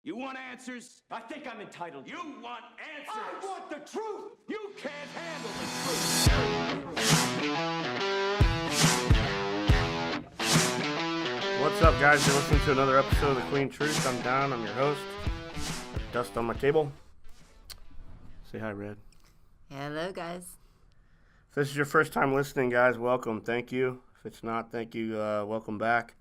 You want answers? I think I'm entitled. You want answers? I want the truth! You can't handle the truth. What's up, guys? You're listening to another episode of The Clean Truth. I'm Don. I'm your host. Dust on my table. Say hi, Red. Hello, guys. If this is your first time listening, guys, welcome. Thank you. If it's not, thank you. Welcome back.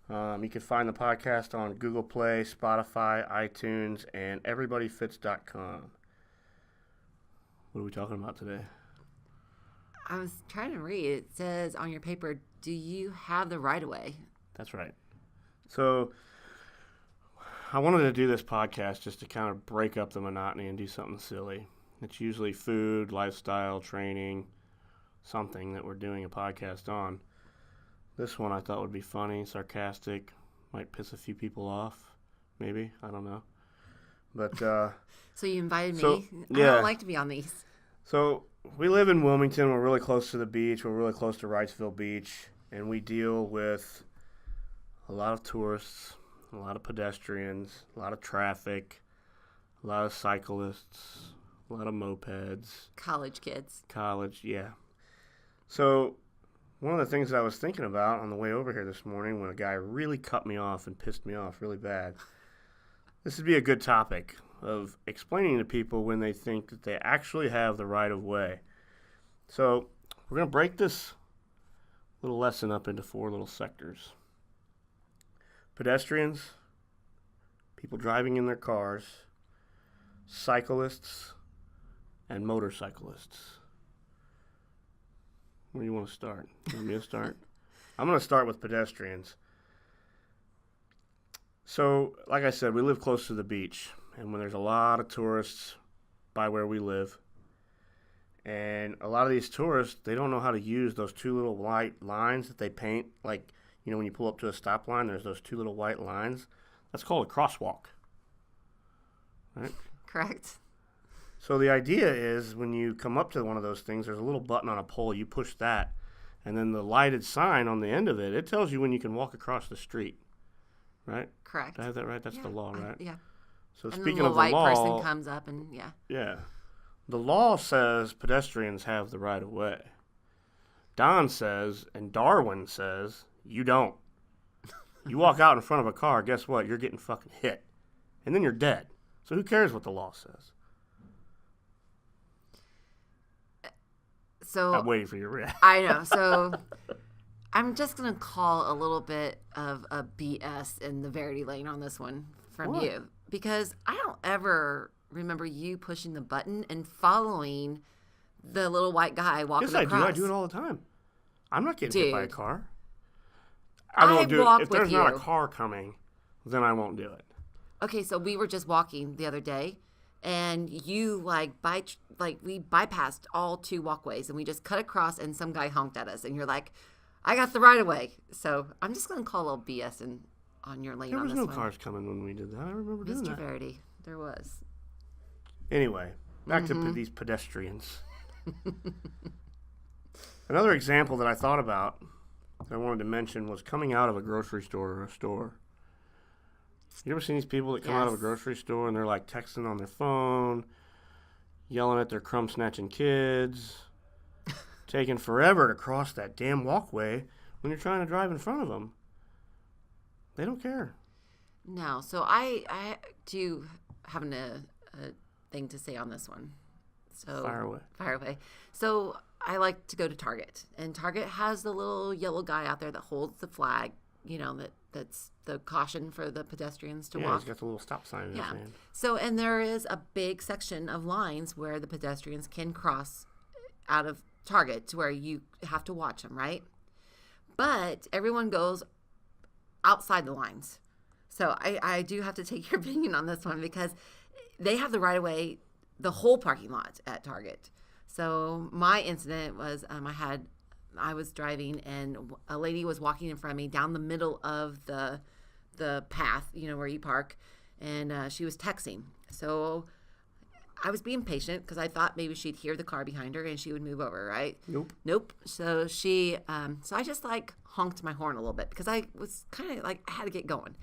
You can find the podcast on Google Play, Spotify, iTunes, and everybodyfits.com. What are we talking about today? I was trying to read. It says on your paper, do you have the right of way? That's right. So I wanted to do this podcast just to kind of break up the monotony and do something silly. It's usually food, lifestyle, training, something that we're doing a podcast on. This one I thought would be funny, sarcastic, might piss a few people off, maybe. I don't know. But So you invited me? Yeah. I don't like to be on these. So we live in Wilmington. We're really close to the beach. We're really close to Wrightsville Beach. And we deal with a lot of tourists, a lot of pedestrians, a lot of traffic, a lot of cyclists, a lot of mopeds. College kids. College, yeah. So one of the things that I was thinking about on the way over here this morning when a guy really cut me off and pissed me off really bad, this would be a good topic of explaining to people when they think that they actually have the right of way. So we're going to break this little lesson up into 4 little sectors. Pedestrians, people driving in their cars, cyclists, and motorcyclists. Where do you want to start? You want me to start? I'm going to start with pedestrians. So, like I said, we live close to the beach. And when there's a lot of tourists by where we live, and a lot of these tourists, they don't know how to use those 2 little white lines that they paint. Like, you know, when you pull up to a stop line, there's those 2 little white lines. That's called a crosswalk. Right? Correct. So the idea is when you come up to one of those things, there's a little button on a pole. You push that, and then the lighted sign on the end of it, it tells you when you can walk across the street, right? Correct. Did I have that right? That's the law, right? Yeah. So And speaking the of little the white law, person comes up and, yeah. Yeah. The law says pedestrians have the right of way. Don says, and Darwin says, you don't. You walk out in front of a car, guess what? You're getting fucking hit. And then you're dead. So who cares what the law says? So I'm waiting for your reaction. I know. So I'm just going to call a little bit of a BS in the Verity lane on this one from What? you. Because I don't ever remember you pushing the button and following the little white guy walking Yes, I across. do. I do it all the time. I'm not getting hit by a Dude. car. I won't do walk it. If with there's not a you. car coming, then I won't do it. Okay, so we were just walking the other day, and you we bypassed all 2 walkways, and we just cut across, and some guy honked at us, and you're like, "I got the right of way." So I'm just gonna call a little BS on your lane There on was this no one. cars coming when we did that. I remember doing Mr. that. Verity, there was. Anyway, back to these pedestrians. Another example that I thought about that I wanted to mention was coming out of a grocery store or a store. You ever seen these people that come out of a Yes. grocery store and they're like texting on their phone, yelling at their crumb-snatching kids, taking forever to cross that damn walkway when you're trying to drive in front of them? They don't care. No, so I do have a thing to say on this one. So Fire away. Fire away. So I like to go to Target, and Target has the little yellow guy out there that holds the flag. You know, that's the caution for the pedestrians to Yeah, walk. he's got the little stop sign in his Yeah. hand. So, and there is a big section of lines where the pedestrians can cross out of Target to where you have to watch them, right? But everyone goes outside the lines. So I do have to take your opinion on this one because they have the right of way, the whole parking lot at Target. So my incident was I was driving and a lady was walking in front of me down the middle of the path, you know, where you park, and she was texting. So I was being patient because I thought maybe she'd hear the car behind her and she would move over, right? Nope. So so I just like honked my horn a little bit because I was kind of like, I had to get going.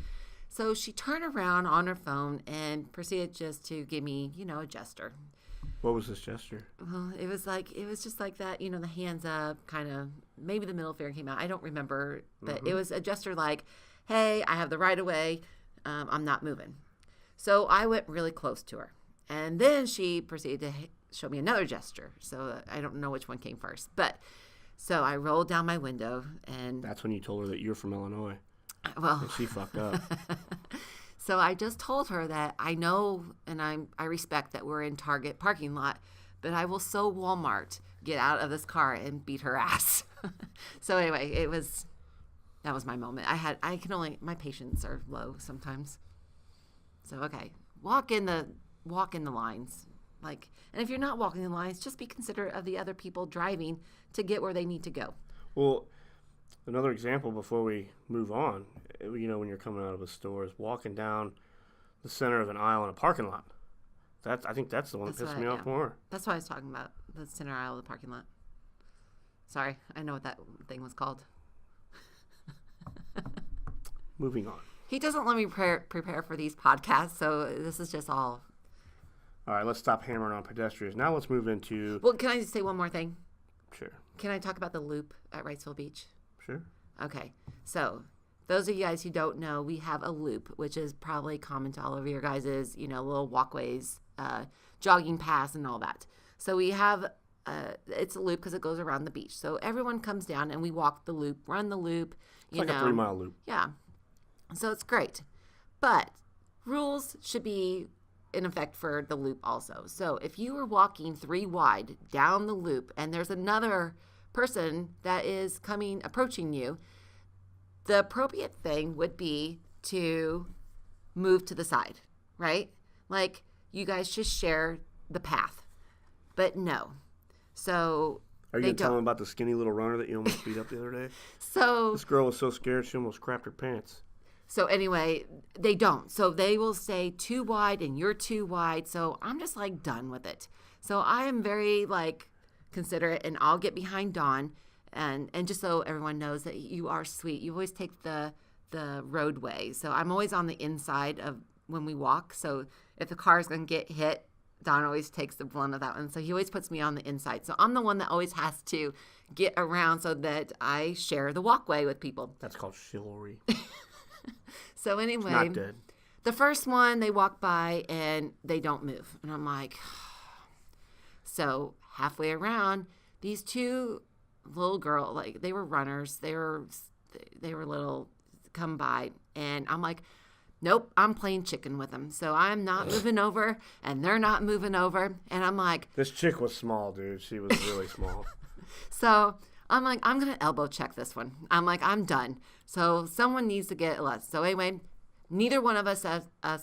So she turned around on her phone and proceeded just to give me, a gesture. What was this gesture? Well, it was just like that, the hands up, kind of, maybe the middle finger came out. I don't remember, but it was a gesture like, hey, I have the right of way. I'm not moving. So I went really close to her. And then she proceeded to show me another gesture. So I don't know which one came first. But so I rolled down my window and... That's when you told her that you're from Illinois. Well... And she fucked up. So I just told her that I know and I respect that we're in Target parking lot, but I will so Walmart get out of this car and beat her ass. So anyway, that was my moment. My patience are low sometimes. So okay, walk in the lines. And if you're not walking the lines, just be considerate of the other people driving to get where they need to go. Well, another example before we move on, when you're coming out of a store, is walking down the center of an aisle in a parking lot. I think that's the one that pissed me off more. That's what I was talking about, the center aisle of the parking lot. Sorry, I know what that thing was called. Moving on. He doesn't let me prepare for these podcasts, so this is just all. All right, let's stop hammering on pedestrians. Now let's move into... Well, can I just say one more thing? Sure. Can I talk about the loop at Wrightsville Beach? Sure. Okay, so those of you guys who don't know, we have a loop, which is probably common to all of your guys' little walkways, jogging paths and all that. So we have, it's a loop because it goes around the beach. So everyone comes down and we walk the loop, run the loop. It's like a 3-mile loop. Yeah. So it's great. But rules should be in effect for the loop also. So if you are walking 3 wide down the loop and there's another person that is approaching you, the appropriate thing would be to move to the side, right? Like you guys should share the path, but no. So are you going to tell them about the skinny little runner that you almost beat up the other day? So this girl was so scared she almost crapped her pants. So anyway, they don't. So they will say 2 wide and you're 2 wide. So I'm just done with it. So I am very considerate, and I'll get behind Dawn, and just so everyone knows that you are sweet. You always take the roadway. So I'm always on the inside of when we walk. So if the car is going to get hit, Don always takes the blunt of that one. So he always puts me on the inside. So I'm the one that always has to get around so that I share the walkway with people. That's called chivalry. So anyway, not dead. The first one, they walk by and they don't move. And I'm like, so halfway around, these 2 little girls, they were runners. They were little, come by. And I'm like, nope, I'm playing chicken with them. So I'm not moving over and they're not moving over. And I'm like. This chick was small, dude. She was really small. So I'm like, I'm going to elbow check this one. I'm like, I'm done. So someone needs to get less. So anyway, neither one of us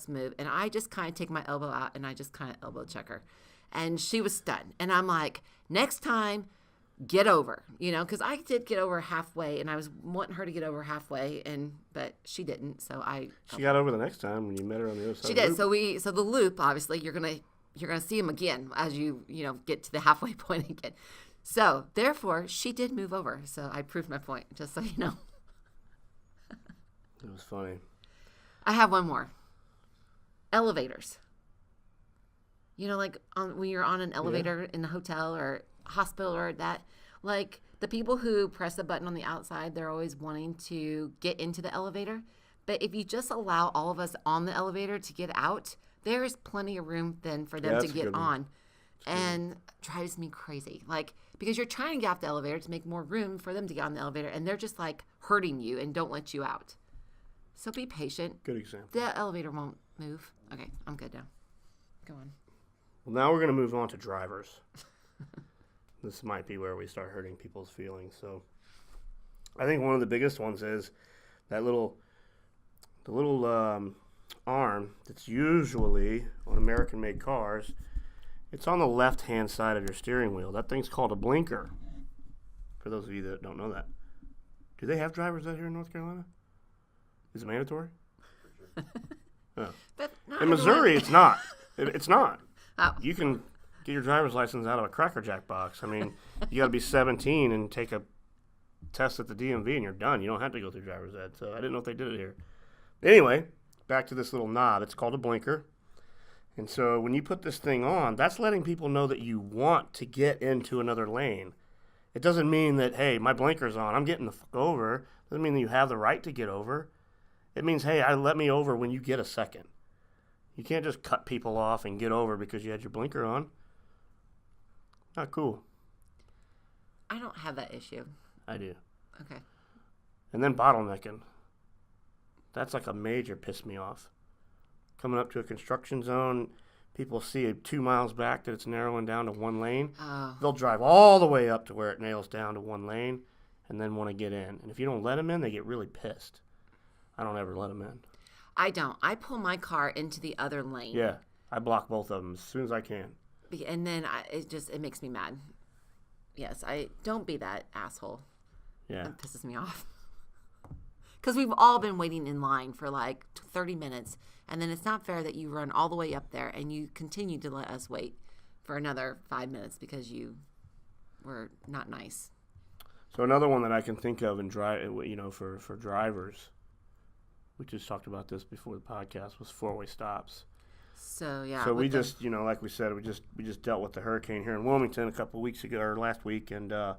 move. And I just kind of take my elbow out and I just kind of elbow check her. And she was stunned. And I'm like, next time, get over, because I did get over halfway and I was wanting her to get over halfway, but she didn't. So she got over the next time when you met her on the other side. She did. So the loop, obviously, you're going to see him again as you get to the halfway point again. So, therefore, she did move over. So, I proved my point, just so you know. It was funny. I have one more. Elevators. When you're on an elevator in a hotel or hospital or that, the people who press the button on the outside, they're always wanting to get into the elevator. But if you just allow all of us on the elevator to get out, there is plenty of room then for them to get on. And drives me crazy. Because you're trying to get off the elevator to make more room for them to get on the elevator, and they're just hurting you and don't let you out. So be patient. Good example. The elevator won't move. Okay, I'm good now. Go on. Well, now we're going to move on to drivers. This might be where we start hurting people's feelings. So I think one of the biggest ones is that the little arm that's usually on American-made cars. It's on the left-hand side of your steering wheel. That thing's called a blinker, for those of you that don't know that. Do they have drivers out here in North Carolina? Is it mandatory? Oh. In Missouri, it's not. It's not. Oh. You can get your driver's license out of a Cracker Jack box. I mean, you got to be 17 and take a test at the DMV, and you're done. You don't have to go through driver's ed. So I didn't know if they did it here. Anyway, back to this little knob. It's called a blinker. And so when you put this thing on, that's letting people know that you want to get into another lane. It doesn't mean that, hey, my blinker's on, I'm getting the fuck over. It doesn't mean that you have the right to get over. It means, hey, let me over when you get a second. You can't just cut people off and get over because you had your blinker on. Not cool. I don't have that issue. I do. Okay. And then bottlenecking. That's like a major piss me off. Coming up to a construction zone, people see 2 miles back that it's narrowing down to one lane. Oh. They'll drive all the way up to where it nails down to one lane and then want to get in. And if you don't let them in, they get really pissed. I don't ever let them in. I don't. I pull my car into the other lane. Yeah, I block both of them as soon as I can. And then it makes me mad. Yes, I don't be that asshole. Yeah. It pisses me off. Because we've all been waiting in line for like 30 minutes. And then it's not fair that you run all the way up there and you continue to let us wait for another 5 minutes because you were not nice. So another one that I can think of and for drivers, we just talked about this before the podcast, was four-way stops. So yeah. So we just, like we said, we just dealt with the hurricane here in Wilmington a couple of weeks ago or last week, and a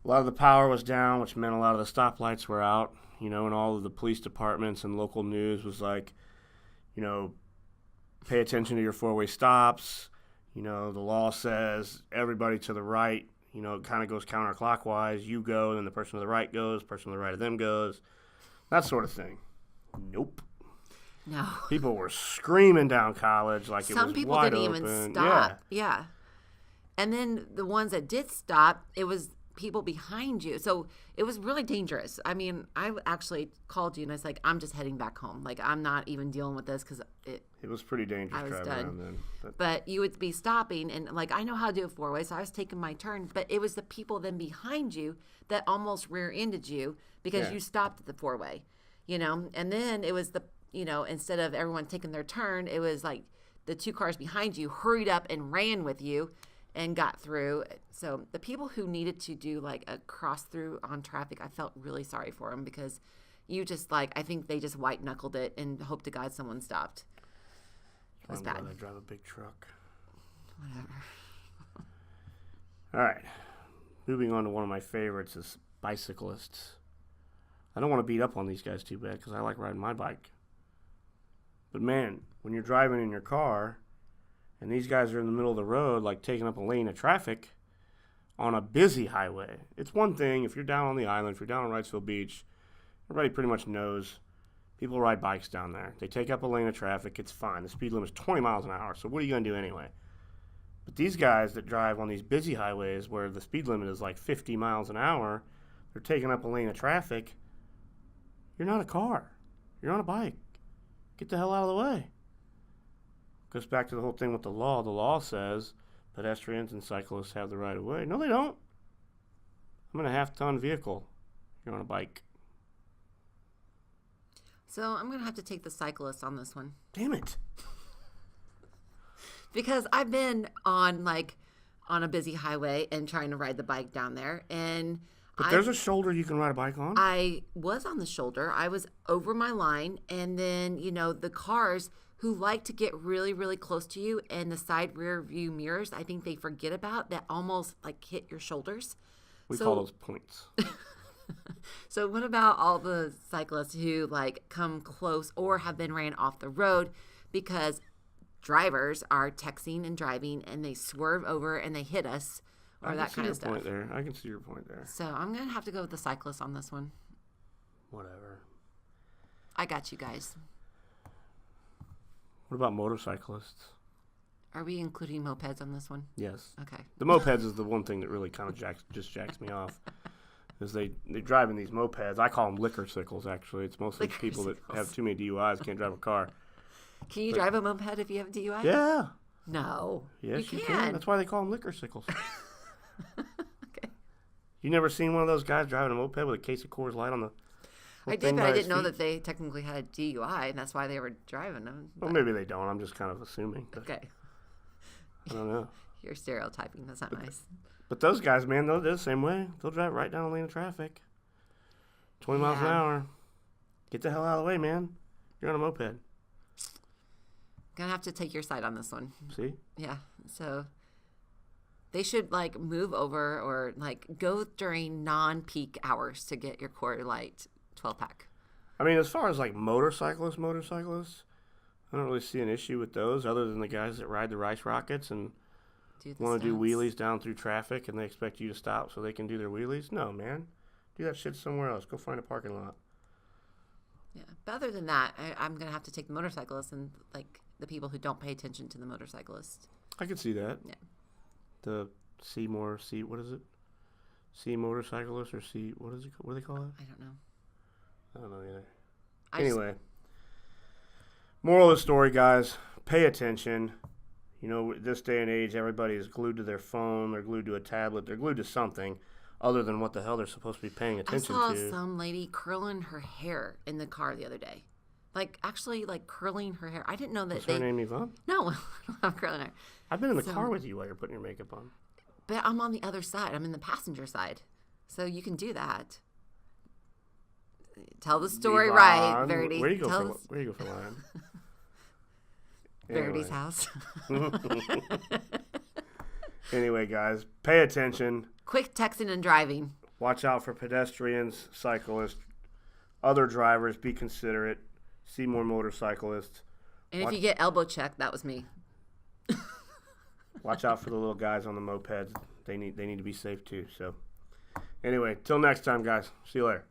lot of the power was down, which meant a lot of the stoplights were out. And all of the police departments and local news was like, pay attention to your four-way stops. The law says everybody to the right, it kind of goes counterclockwise. You go, then the person to the right goes, person to the right of them goes, that sort of thing. Nope. No. People were screaming down College like it was wide open. Some people didn't even stop. Yeah. And then the ones that did stop, it was people behind you. So it was really dangerous. I mean, I actually called you and I was like, I'm just heading back home. Like, I'm not even dealing with this because it was pretty dangerous I was driving around done. then. But you would be stopping and like, I know how to do a four-way, so I was taking my turn. But it was the people then behind you that almost rear-ended you because you stopped at the four-way, And then it was instead of everyone taking their turn, it was like the two cars behind you hurried up and ran with you and got through. So the people who needed to do like a cross through on traffic, I felt really sorry for them because you just I think they just white knuckled it and hope to God someone stopped. It was bad. I drive a big truck. Whatever. All right. Moving on to one of my favorites is bicyclists. I don't want to beat up on these guys too bad because I like riding my bike. But man, when you're driving in your car and these guys are in the middle of the road, like taking up a lane of traffic on a busy highway. It's one thing if you're down on the island, if you're down on Wrightsville Beach, everybody pretty much knows people ride bikes down there. They take up a lane of traffic, it's fine. The speed limit is 20 miles an hour, so what are you going to do anyway? But these guys that drive on these busy highways where the speed limit is like 50 miles an hour, they're taking up a lane of traffic. You're not a car. You're on a bike. Get the hell out of the way. Goes back to the whole thing with the law. The law says pedestrians and cyclists have the right of way. No, they don't. I'm in a half-ton vehicle. You're on a bike. So I'm going to have to take the cyclist on this one. Damn it. Because I've been on a busy highway and trying to ride the bike down there. But there's a shoulder you can ride a bike on. I was on the shoulder. I was over my line. And then, the cars who like to get really, really close to you and the side rear view mirrors, I think they forget about that almost hit your shoulders. We call those points. So what about all the cyclists who come close or have been ran off the road because drivers are texting and driving and they swerve over and they hit us or that kind of stuff? I can see your point there. So I'm going to have to go with the cyclist on this one. Whatever. I got you guys. What about motorcyclists? Are we including mopeds on this one? Yes. Okay. The mopeds is the one thing that really kind of jacks me off. Is they drive in these mopeds. I call them liquor sickles, actually. It's mostly people that have too many DUIs, can't drive a car. Can you drive a moped if you have a DUI? Yeah. No. Yes, you can. That's why they call them liquor sickles. Okay. You never seen one of those guys driving a moped with a case of Coors Light on the I did, but I didn't know that they technically had a DUI, and that's why they were driving them. Well, maybe they don't. I'm just kind of assuming. Okay. I don't know. You're stereotyping. That's not nice. But those guys, man, they're the same way. They'll drive right down a lane of traffic. 20 miles an hour. Get the hell out of the way, man. You're on a moped. Gonna have to take your side on this one. See? Yeah. So they should like move over or like go during non-peak hours to get your Core Light 12-pack. I mean, as far as like motorcyclists, I don't really see an issue with those other than the guys that ride the rice rockets and want to do wheelies down through traffic and they expect you to stop so they can do their wheelies. No, man. Do that shit somewhere else. Go find a parking lot. Yeah. But other than that, I'm going to have to take the motorcyclists and like the people who don't pay attention to the motorcyclists. I could see that. Yeah. The what is it? C motorcyclists or C, what is it? What do they call it? I don't know. I don't know either. Anyway. Moral of the story, guys, pay attention. You know, this day and age, everybody is glued to their phone, they're glued to a tablet, they're glued to something other than what the hell they're supposed to be paying attention to. I saw some lady curling her hair in the car the other day. Like, actually, like, curling her hair. I didn't know that Was her name Evonne? No, I don't have curling hair. I've been in the car with you while you're putting your makeup on. But I'm on the other side. I'm in the passenger side. So you can do that. Tell the story Evonne, right, Verity. Where do you go for lying? Verity's house. Anyway, guys, pay attention. Quick texting and driving. Watch out for pedestrians, cyclists, other drivers. Be considerate. See more motorcyclists. And if you get elbow checked, that was me. Watch out for the little guys on the mopeds. They need to be safe too. So, anyway, till next time, guys. See you later.